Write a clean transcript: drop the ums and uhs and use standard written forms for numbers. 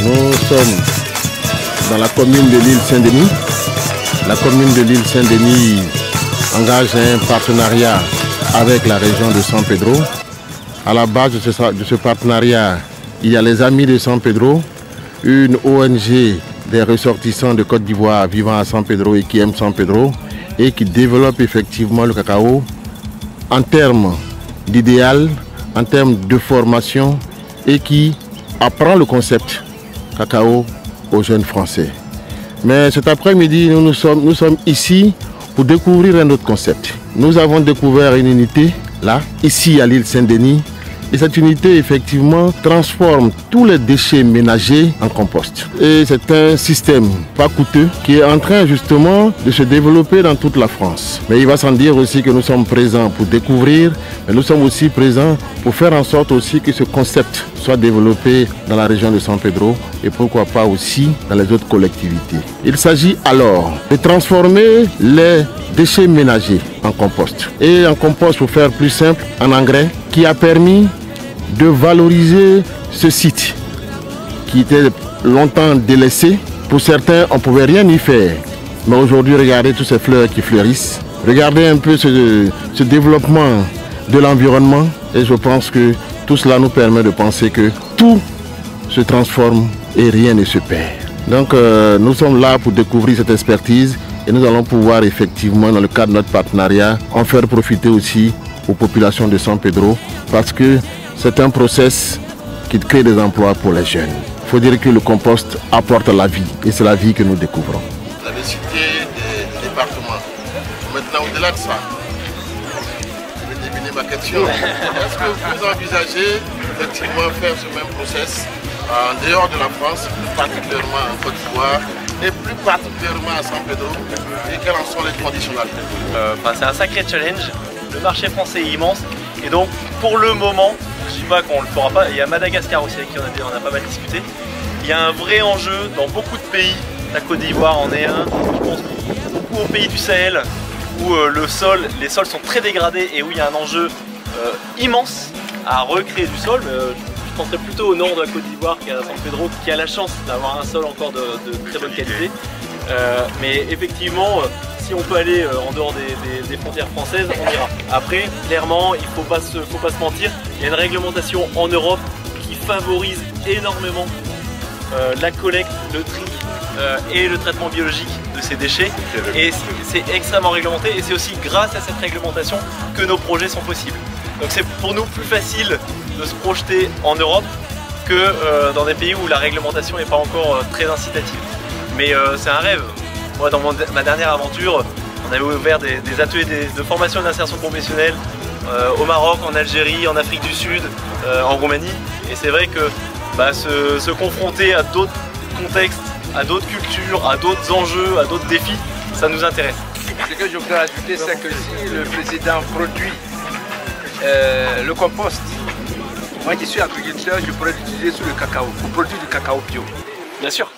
Nous sommes dans la commune de l'île Saint-Denis. La commune de l'île Saint-Denis engage un partenariat avec la région de San Pedro. À la base de ce partenariat, il y a les Amis de San Pedro, une ONG des ressortissants de Côte d'Ivoire vivant à San Pedro et qui aiment San Pedro et qui développe effectivement le cacao en termes d'idéal, en termes de formation et qui apprend le concept cacao aux jeunes Français. Mais cet après-midi, nous sommes ici pour découvrir un autre concept. Nous avons découvert une unité là, ici à l'île Saint-Denis. Et cette unité, effectivement, transforme tous les déchets ménagers en compost. Et c'est un système pas coûteux qui est en train justement de se développer dans toute la France. Mais il va sans dire aussi que nous sommes présents pour découvrir, mais nous sommes aussi présents pour faire en sorte aussi que ce concept soit développé dans la région de San Pedro et pourquoi pas aussi dans les autres collectivités. Il s'agit alors de transformer les déchets ménagers en compost. Et en compost, pour faire plus simple, en engrais, qui a permis de valoriser ce site qui était longtemps délaissé. Pour certains, on ne pouvait rien y faire. Mais aujourd'hui, regardez toutes ces fleurs qui fleurissent. Regardez un peu ce développement de l'environnement. Et je pense que tout cela nous permet de penser que tout se transforme et rien ne se perd. Donc nous sommes là pour découvrir cette expertise et nous allons pouvoir effectivement, dans le cadre de notre partenariat, en faire profiter aussi aux populations de San Pedro parce que c'est un process qui crée des emplois pour les jeunes. Il faut dire que le compost apporte la vie et c'est la vie que nous découvrons. Vous avez cité des départements. Maintenant, au-delà de ça, je vais deviner ma question. Est-ce que vous envisagez effectivement faire ce même process en dehors de la France, plus particulièrement en Côte d'Ivoire et plus particulièrement à San Pedro? Et quelles en sont les conditionnalités? C'est un sacré challenge. Le marché français est immense et donc pour le moment, je ne dis pas qu'on ne le fera pas, il y a Madagascar aussi avec qui on a pas mal discuté. Il y a un vrai enjeu dans beaucoup de pays, la Côte d'Ivoire en est un, je pense beaucoup aux pays du Sahel où les sols sont très dégradés et où il y a un enjeu immense à recréer du sol. Je penserais plutôt au nord de la Côte d'Ivoire qu'à San Pedro qui a la chance d'avoir un sol encore de très bonne qualité. Mais effectivement, si on peut aller en dehors des frontières françaises, on ira. Après, clairement, il ne faut pas se mentir, il y a une réglementation en Europe qui favorise énormément la collecte, le tri et le traitement biologique de ces déchets. Et c'est extrêmement réglementé et c'est aussi grâce à cette réglementation que nos projets sont possibles. Donc c'est pour nous plus facile de se projeter en Europe que dans des pays où la réglementation n'est pas encore très incitative. Mais c'est un rêve. Moi, dans ma dernière aventure, on avait ouvert des ateliers de formation et d'insertion professionnelle au Maroc, en Algérie, en Afrique du Sud, en Roumanie. Et c'est vrai que se confronter à d'autres contextes, à d'autres cultures, à d'autres enjeux, à d'autres défis, ça nous intéresse. Ce que je voudrais ajouter, c'est que si le président produit le compost, moi qui suis agriculteur, je pourrais l'utiliser sur le cacao, pour produire du cacao bio. Bien sûr.